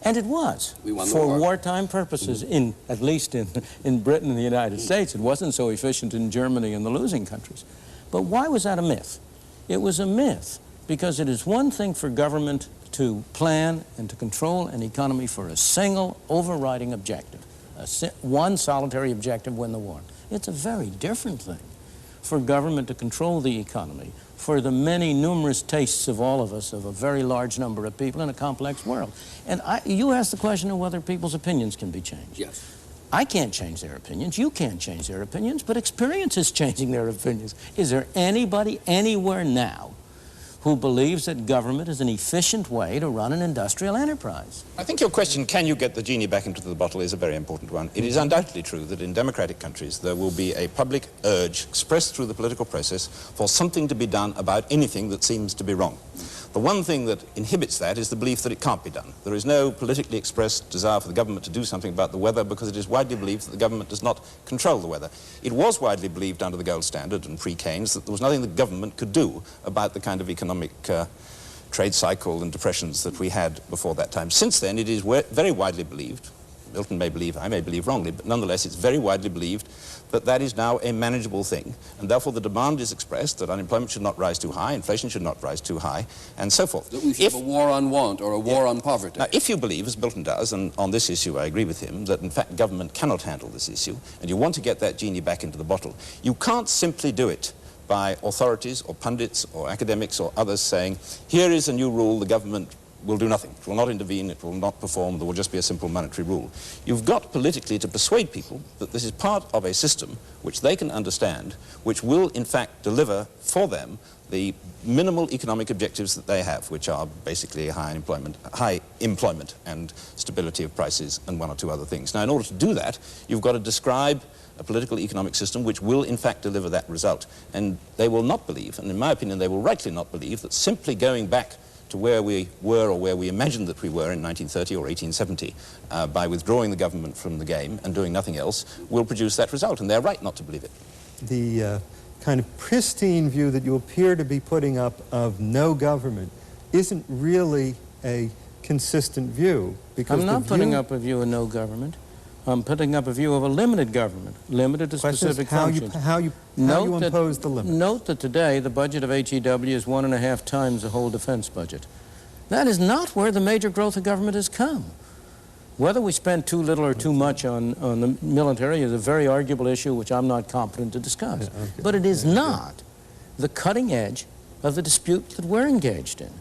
[SPEAKER 4] And it was, for wartime purposes, at least in Britain and the United States. It wasn't so efficient in Germany and the losing countries. But why was that a myth? It was a myth because it is one thing for government to plan and to control an economy for a single overriding objective, one solitary objective, win the war. It's a very different thing for government to control the economy for the many numerous tastes of all of us, of a very large number of people in a complex world. And you asked the question of whether people's opinions can be changed.
[SPEAKER 1] Yes.
[SPEAKER 4] I can't change their opinions, you can't change their opinions, but experience is changing their opinions. Is there anybody anywhere now who believes that government is an efficient way to run an industrial enterprise?
[SPEAKER 11] I think your question, can you get the genie back into the bottle, is a very important one. It is undoubtedly true that in democratic countries there will be a public urge expressed through the political process for something to be done about anything that seems to be wrong. The one thing that inhibits that is the belief that it can't be done. There is no politically expressed desire for the government to do something about the weather because it is widely believed that the government does not control the weather. It was widely believed under the gold standard and pre-Keynes that there was nothing the government could do about the kind of economic trade cycle and depressions that we had before that time. Since then, it is very widely believed, Milton may believe, I may believe wrongly, but nonetheless it's very widely believed that that is now a manageable thing, and therefore the demand is expressed that unemployment should not rise too high, inflation should not rise too high, and so forth.
[SPEAKER 1] That we should have a war on want or a war on poverty.
[SPEAKER 11] Now, if you believe, as Milton does, and on this issue I agree with him, that in fact government cannot handle this issue, and you want to get that genie back into the bottle, you can't simply do it by authorities or pundits or academics or others saying, here is a new rule, the government will do nothing. It will not intervene, it will not perform, there will just be a simple monetary rule. You've got politically to persuade people that this is part of a system which they can understand, which will in fact deliver for them the minimal economic objectives that they have, which are basically high employment and stability of prices and one or two other things. Now, in order to do that, you've got to describe a political economic system which will in fact deliver that result. And they will not believe, and in my opinion they will rightly not believe, that simply going back to where we were or where we imagined that we were in 1930 or 1870 by withdrawing the government from the game and doing nothing else will produce that result, and they're right not to believe it.
[SPEAKER 10] The kind of pristine view that you appear to be putting up of no government isn't really a consistent view. Because
[SPEAKER 4] I'm not putting up a view of no government. I'm putting up a view of a limited government, limited to specific functions.
[SPEAKER 10] How you impose the limits.
[SPEAKER 4] Note that today the budget of HEW is 1.5 times the whole defense budget. That is not where the major growth of government has come. Whether we spend too little or too much on the military is a very arguable issue which I'm not competent to discuss.
[SPEAKER 10] Yeah, okay.
[SPEAKER 4] But it is not the cutting edge of the dispute that we're engaged in.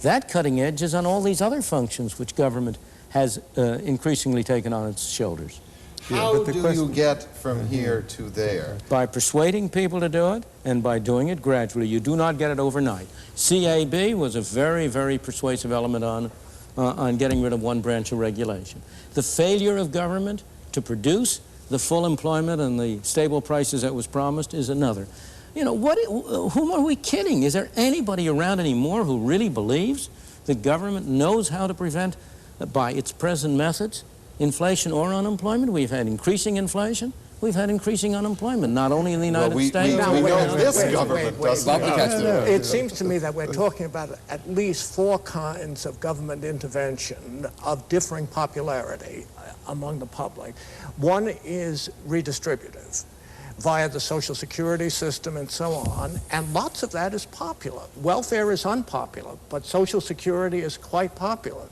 [SPEAKER 4] That cutting edge is on all these other functions which government has increasingly taken on its shoulders.
[SPEAKER 9] How do you get from here to there?
[SPEAKER 4] By persuading people to do it and by doing it gradually. You do not get it overnight. CAB was a very, very persuasive element on getting rid of one branch of regulation. The failure of government to produce the full employment and the stable prices that was promised is another. You know, whom are we kidding? Is there anybody around anymore who really believes that government knows how to prevent, by its present methods, inflation or unemployment? We've had increasing inflation. We've had increasing unemployment, not only in the United States.
[SPEAKER 9] We know this government doesn't.
[SPEAKER 8] It seems to me that we're talking about at least 4 kinds of government intervention of differing popularity among the public. One is redistributive via the Social Security system and so on, and lots of that is popular. Welfare is unpopular, but Social Security is quite popular.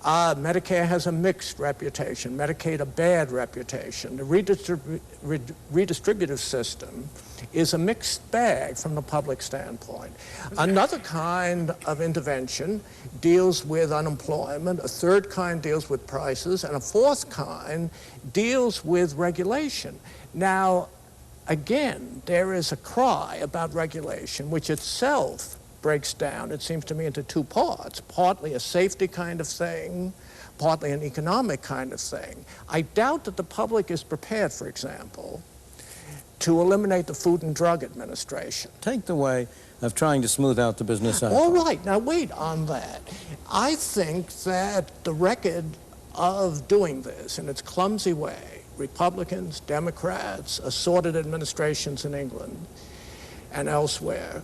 [SPEAKER 8] Medicare has a mixed reputation, Medicaid a bad reputation. The redistributive system is a mixed bag from the public standpoint. Another kind of intervention deals with unemployment, a third kind deals with prices, and a fourth kind deals with regulation. Now, again, there is a cry about regulation, which itself breaks down, it seems to me, into 2 parts. Partly a safety kind of thing, partly an economic kind of thing. I doubt that the public is prepared, for example, to eliminate the Food and Drug Administration.
[SPEAKER 4] Take the way of trying to smooth out the business cycle.
[SPEAKER 8] All right, now wait on that. I think that the record of doing this in its clumsy way, Republicans, Democrats, assorted administrations in England and elsewhere,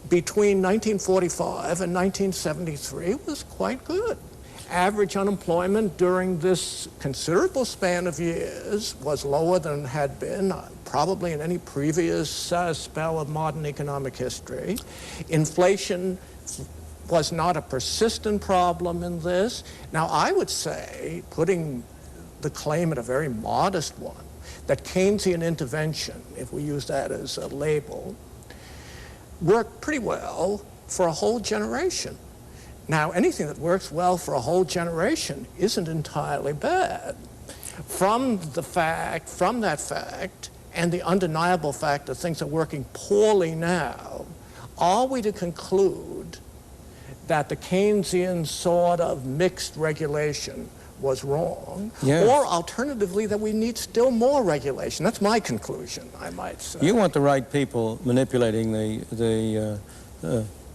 [SPEAKER 8] between 1945 and 1973 was quite good. Average unemployment during this considerable span of years was lower than it had been probably in any previous spell of modern economic history. Inflation was not a persistent problem in this. Now, I would say, putting the claim at a very modest one, that Keynesian intervention, if we use that as a label, worked pretty well for a whole generation. Now, anything that works well for a whole generation isn't entirely bad. From that fact, and the undeniable fact that things are working poorly now, are we to conclude that the Keynesian sort of mixed regulation was wrong,
[SPEAKER 4] yes,
[SPEAKER 8] or alternatively that we need still more regulation? That's my conclusion, I might say.
[SPEAKER 4] You want the right people manipulating the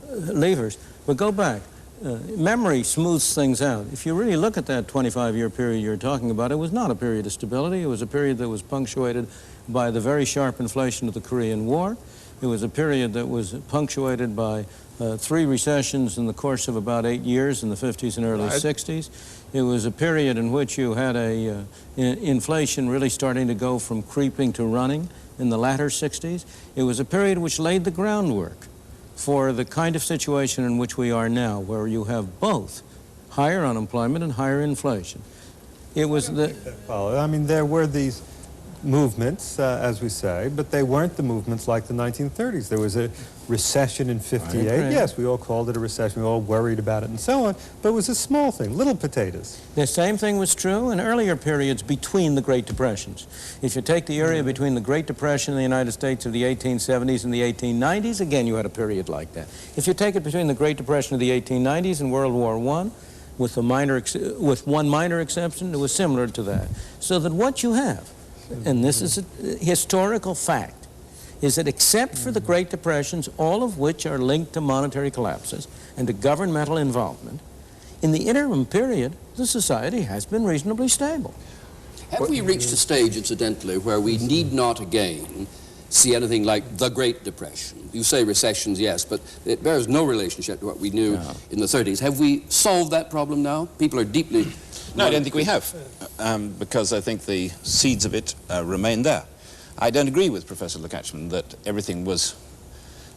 [SPEAKER 4] levers, but go back. Memory smooths things out. If you really look at that 25-year period you're talking about, it was not a period of stability. It was a period that was punctuated by the very sharp inflation of the Korean War, It was a period that was punctuated by 3 recessions in the course of about 8 years in the 50s and early 60s. It was a period in which you had inflation really starting to go from creeping to running in the latter 60s. It was a period which laid the groundwork for the kind of situation in which we are now, where you have both higher unemployment and higher inflation. It was the...
[SPEAKER 10] Well, I mean, there were these movements, as we say, but they weren't the movements like the 1930s. There was a recession in 58. Yes, we all called it a recession. We all worried about it and so on, but it was a small thing, little potatoes.
[SPEAKER 4] The same thing was true in earlier periods between the Great Depressions. If you take the area between the Great Depression in the United States of the 1870s and the 1890s, again, you had a period like that. If you take it between the Great Depression of the 1890s and World War I, with one minor exception, it was similar to that. So that what you have, and this is a historical fact, is that except for the Great Depressions, all of which are linked to monetary collapses and to governmental involvement, in the interim period, the society has been reasonably stable.
[SPEAKER 1] Have we reached a stage, incidentally, where we need not again see anything like the Great Depression? You say recessions, yes, but it bears no relationship to what we knew in the 30s. Have we solved that problem now? People are deeply...
[SPEAKER 11] No, I don't think we have, because I think the seeds of it remain there. I don't agree with Professor Lukachman that everything was,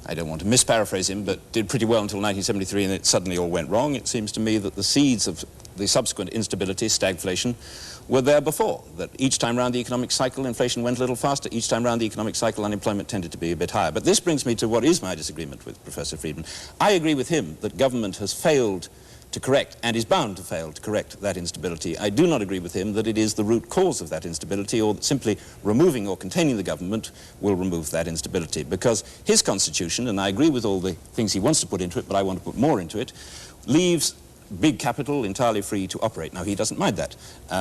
[SPEAKER 11] I don't want to misparaphrase him, but did pretty well until 1973 and it suddenly all went wrong. It seems to me that the seeds of the subsequent instability, stagflation, were there before, that each time round the economic cycle, inflation went a little faster. Each time round the economic cycle, unemployment tended to be a bit higher. But this brings me to what is my disagreement with Professor Friedman. I agree with him that government has failed to correct, and is bound to fail to correct, that instability. I do not agree with him that it is the root cause of that instability, or that simply removing or containing the government will remove that instability, because his constitution, and I agree with all the things he wants to put into it, but I want to put more into it, leaves big capital entirely free to operate. Now, he doesn't mind that.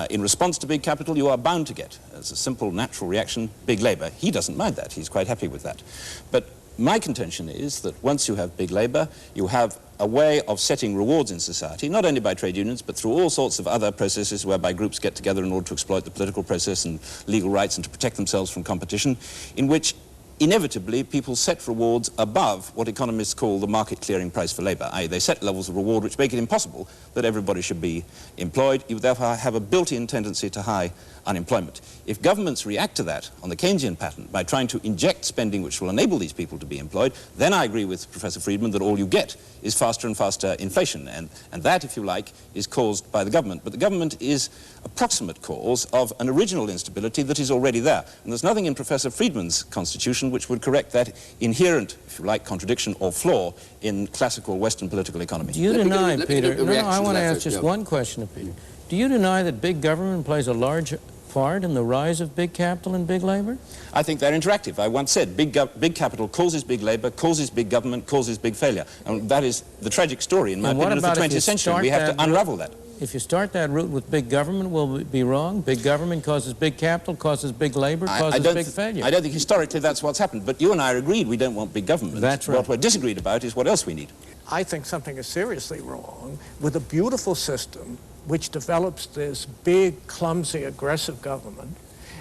[SPEAKER 11] In response to big capital, you are bound to get, as a simple natural reaction, big labor. He doesn't mind that. He's quite happy with that. But my contention is that once you have big labor, you have a way of setting rewards in society, not only by trade unions, but through all sorts of other processes whereby groups get together in order to exploit the political process and legal rights and to protect themselves from competition, in which inevitably people set rewards above what economists call the market clearing price for labor, i.e. they set levels of reward which make it impossible that everybody should be employed. You therefore have a built-in tendency to high unemployment. If governments react to that on the Keynesian pattern by trying to inject spending which will enable these people to be employed, then I agree with Professor Friedman that all you get is faster and faster inflation, and that, if you like, is caused by the government. But the government is a proximate cause of an original instability that is already there. And there's nothing in Professor Friedman's constitution which would correct that inherent, if you like, contradiction or flaw in classical Western political economy.
[SPEAKER 4] Do you deny, Peter, I want to ask just one question of Peter. Do you deny that big government plays a large part in the rise of big capital and big labor?
[SPEAKER 11] I think they're interactive. I once said big capital causes big labor, causes big government, causes big failure. And that is the tragic story, in my opinion, of the 20th century. We have to unravel that.
[SPEAKER 4] If you start that route with big government, will it be wrong? Big government causes big capital, causes big labor, causes big failure.
[SPEAKER 11] I don't think historically that's what's happened. But you and I are agreed we don't want big government.
[SPEAKER 4] That's right.
[SPEAKER 11] What we're disagreed about is what else we need.
[SPEAKER 8] I think something is seriously wrong with a beautiful system which develops this big, clumsy, aggressive government,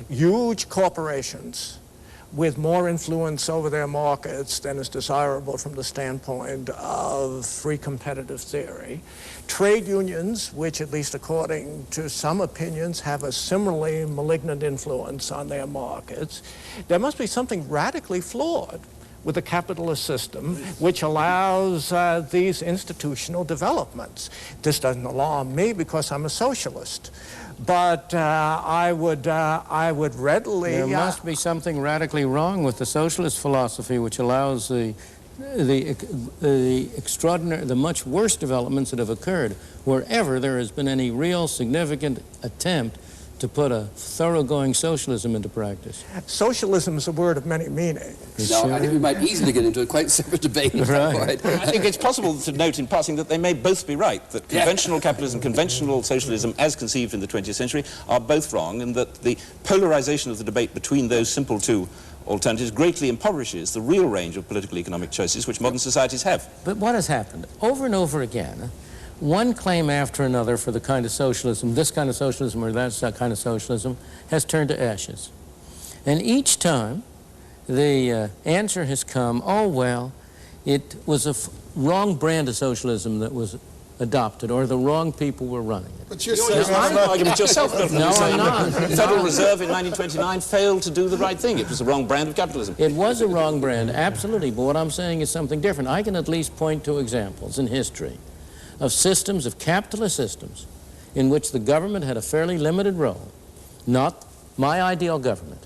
[SPEAKER 8] huge corporations with more influence over their markets than is desirable from the standpoint of free competitive theory, trade unions, which at least according to some opinions have a similarly malignant influence on their markets. There must be something radically flawed with a capitalist system which allows these institutional developments. This doesn't alarm me because I'm a socialist, but I would readily...
[SPEAKER 4] There must be something radically wrong with the socialist philosophy which allows the much worse developments that have occurred wherever there has been any real significant attempt to put a thoroughgoing socialism into practice.
[SPEAKER 8] Socialism is a word of many meanings.
[SPEAKER 1] Now, I think we might easily get into a quite separate debate.
[SPEAKER 11] Right. I think it's possible to note in passing that they may both be right, that conventional capitalism, conventional socialism as conceived in the 20th century are both wrong, and that the polarization of the debate between those simple two alternatives greatly impoverishes the real range of political economic choices which modern societies have.
[SPEAKER 4] But what has happened? Over and over again, one claim after another for the kind of socialism, this kind of socialism or that kind of socialism, has turned to ashes. And each time, the answer has come, oh, well, it was a wrong brand of socialism that was adopted, or the wrong people were running it.
[SPEAKER 9] But you're
[SPEAKER 11] You're
[SPEAKER 9] saying...
[SPEAKER 11] an argument yourself, Milton.
[SPEAKER 4] No,
[SPEAKER 11] You're saying
[SPEAKER 4] I'm not.
[SPEAKER 11] The Federal Reserve in 1929 failed to do the right thing. It was the wrong brand of capitalism.
[SPEAKER 4] It was a wrong brand, absolutely, but what I'm saying is something different. I can at least point to examples in history of systems, of capitalist systems, in which the government had a fairly limited role, not my ideal government.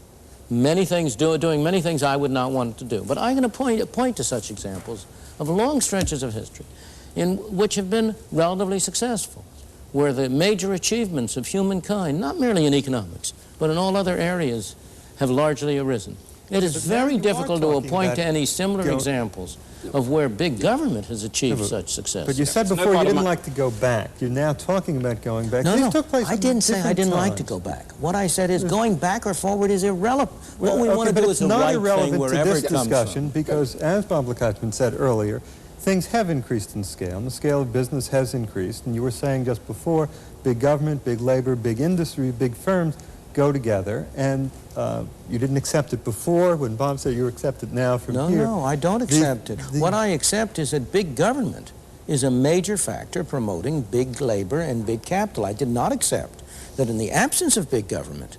[SPEAKER 4] Many things doing many things I would not want it to do. But I'm going to point to such examples of long stretches of history in which have been relatively successful, where the major achievements of humankind, not merely in economics, but in all other areas, have largely arisen. It is very difficult to point to any similar examples of where big government has achieved such success.
[SPEAKER 10] But you said before you didn't like to go back. You're now talking about going back.
[SPEAKER 4] No,
[SPEAKER 10] Took place
[SPEAKER 4] I didn't say I didn't like to go back. What I said is going back or forward is irrelevant. What we want to do is the right thing wherever it comes from.
[SPEAKER 10] Because, as Bob Lukacsman said earlier, things have increased in scale, and the scale of business has increased. And you were saying just before, big government, big labor, big industry, big firms go together, and you didn't accept it before. When Bob said you accept it now from here.
[SPEAKER 4] No, I don't accept it. What I accept is that big government is a major factor promoting big labor and big capital. I did not accept that in the absence of big government,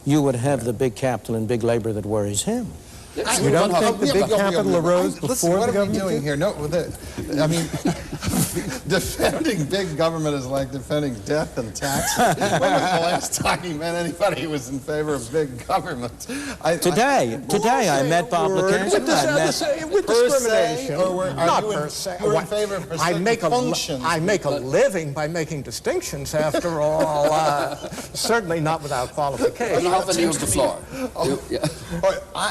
[SPEAKER 4] you would have the big capital and big labor that worries him.
[SPEAKER 10] You don't think the big capital arose before the government?
[SPEAKER 9] What are we doing here? No, I mean, defending big government is like defending death and taxes. When was the last time you met anybody who was in favor of big government?
[SPEAKER 4] Today I met Bob Lukacsman.
[SPEAKER 8] With discrimination.
[SPEAKER 9] Not per se. You're in favor of functions.
[SPEAKER 8] I make a living by making distinctions, after all. Certainly not without qualification.
[SPEAKER 1] You have the floor.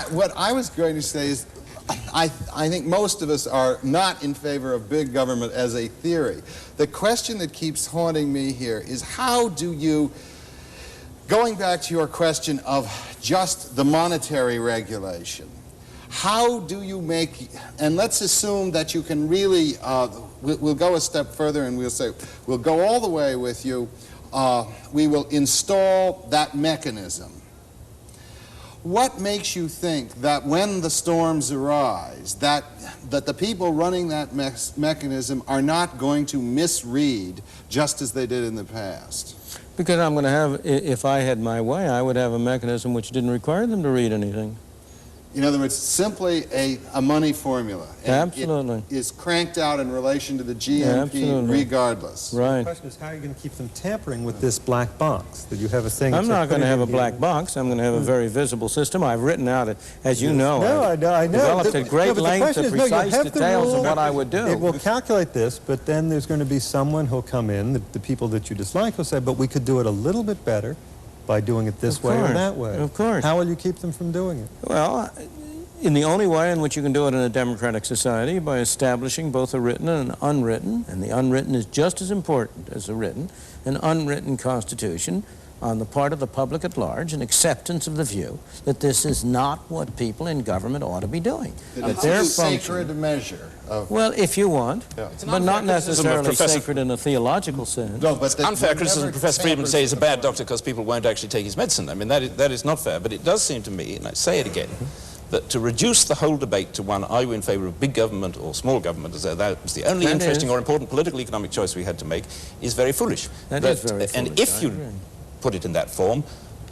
[SPEAKER 9] What I was going to say is, I think most of us are not in favor of big government as a theory. The question that keeps haunting me here is, how do you, going back to your question of just the monetary regulation, how do you make, and let's assume that you can really, we'll go a step further and we'll say, we'll go all the way with you, we will install that mechanism. What makes you think that when the storms arise, that the people running that mechanism are not going to misread just as they did in the past?
[SPEAKER 4] Because I'm going to have, if I had my way, I would have a mechanism which didn't require them to read anything.
[SPEAKER 9] In other words, simply a money formula. And
[SPEAKER 4] absolutely.
[SPEAKER 9] It is cranked out in relation to the GNP regardless.
[SPEAKER 4] Right.
[SPEAKER 10] The question is, how are you going to keep them tampering with this black box? That you have a thing...
[SPEAKER 4] I'm not going to have a black box. I'm going to have a very visible system. I've written out it, as you know.
[SPEAKER 10] I know.
[SPEAKER 4] Developed at great length the precise details of what I would do.
[SPEAKER 10] It will calculate this, but then there's going to be someone who'll come in, the people that you dislike will say, but we could do it a little bit better by doing it this way or that way.
[SPEAKER 4] Of course.
[SPEAKER 10] How will you keep them from doing it?
[SPEAKER 4] Well, in the only way in which you can do it in a democratic society, by establishing both a written and an unwritten, and the unwritten is just as important as the written, an unwritten constitution on the part of the public at large, an acceptance of the view that this is not what people in government ought to be doing.
[SPEAKER 9] That their sacred measure of...
[SPEAKER 4] Well, if you want, but not necessarily sacred in a theological sense.
[SPEAKER 9] No, but
[SPEAKER 11] unfair criticism Professor Friedman says he's a bad doctor because people won't actually take his medicine. I mean, that is not fair, but it does seem to me, and I say it again, that to reduce the whole debate to one, are you in favor of big government or small government, as though that was the only interesting or important political economic choice we had to make, is very foolish.
[SPEAKER 4] That is very foolish.
[SPEAKER 11] And if you put it in that form,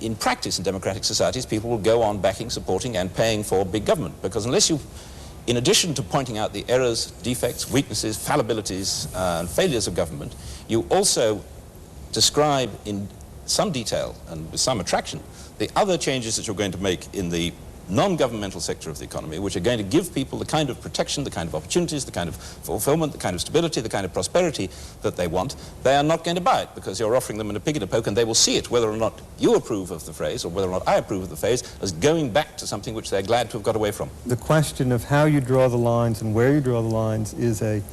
[SPEAKER 11] in practice in democratic societies, people will go on backing, supporting, and paying for big government. Because unless you, in addition to pointing out the errors, defects, weaknesses, fallibilities, and failures of government, you also describe in some detail and with some attraction the other changes that you're going to make in the non-governmental sector of the economy, which are going to give people the kind of protection, the kind of opportunities, the kind of fulfillment, the kind of stability, the kind of prosperity that they want. They are not going to buy it because you're offering them in a pig in a poke, and they will see it, whether or not you approve of the phrase or whether or not I approve of the phrase, as going back to something which they're glad to have got away from.
[SPEAKER 10] The question of how you draw the lines and where you draw the lines is a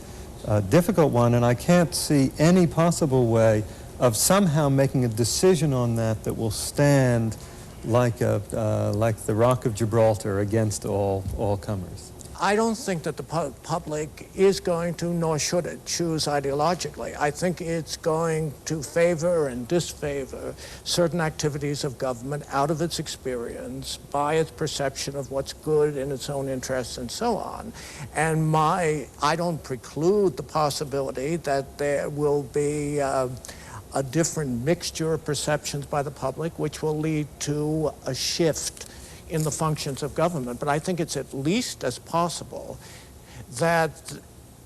[SPEAKER 10] difficult one, and I can't see any possible way of somehow making a decision on that that will stand like the Rock of Gibraltar against all comers.
[SPEAKER 8] I don't think that the public is going to, nor should it, choose ideologically. I think it's going to favor and disfavor certain activities of government out of its experience, by its perception of what's good in its own interests and so on. And I don't preclude the possibility that there will be a different mixture of perceptions by the public, which will lead to a shift in the functions of government. But I think it's at least as possible that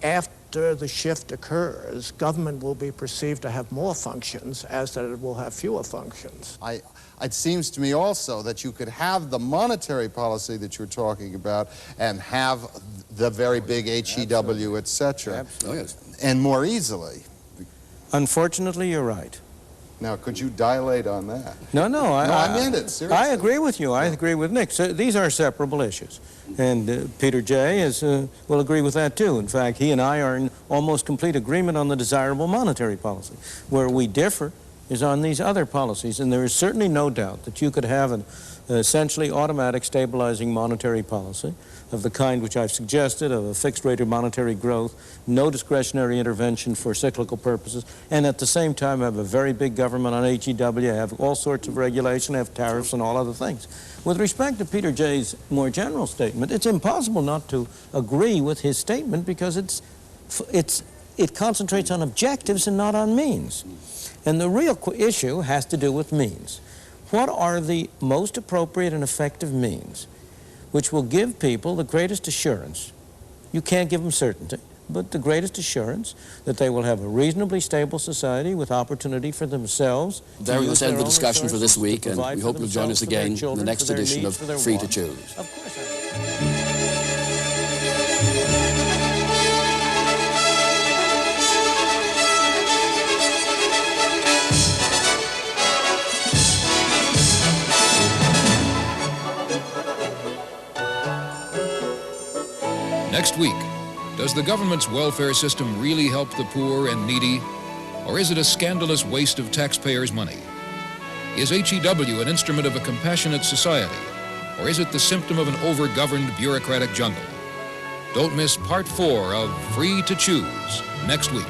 [SPEAKER 8] after the shift occurs, government will be perceived to have more functions as that it will have fewer functions.
[SPEAKER 9] It seems to me also that you could have the monetary policy that you're talking about and have the very big HEW, et cetera, and more easily.
[SPEAKER 4] Unfortunately, you're right.
[SPEAKER 9] Now, could you dilate on that?
[SPEAKER 4] No,
[SPEAKER 9] I meant it, seriously.
[SPEAKER 4] I agree with you. I agree with Nick. So these are separable issues. And Peter J. will agree with that, too. In fact, he and I are in almost complete agreement on the desirable monetary policy. Where we differ is on these other policies. And there is certainly no doubt that you could have an essentially automatic stabilizing monetary policy of the kind which I've suggested, of a fixed rate of monetary growth, no discretionary intervention for cyclical purposes, and at the same time have a very big government on HEW, have all sorts of regulation, have tariffs and all other things. With respect to Peter J.'s more general statement, it's impossible not to agree with his statement because it concentrates on objectives and not on means. And the real issue has to do with means. What are the most appropriate and effective means which will give people the greatest assurance? You can't give them certainty, but the greatest assurance that they will have a reasonably stable society with opportunity for themselves.
[SPEAKER 1] There we will end the discussion for this week, and we hope you'll join us again in the next edition of Free to Choose.
[SPEAKER 4] Of course.
[SPEAKER 12] Next week, does the government's welfare system really help the poor and needy, or is it a scandalous waste of taxpayers' money? Is HEW an instrument of a compassionate society, or is it the symptom of an over-governed bureaucratic jungle? Don't miss Part 4 of Free to Choose next week.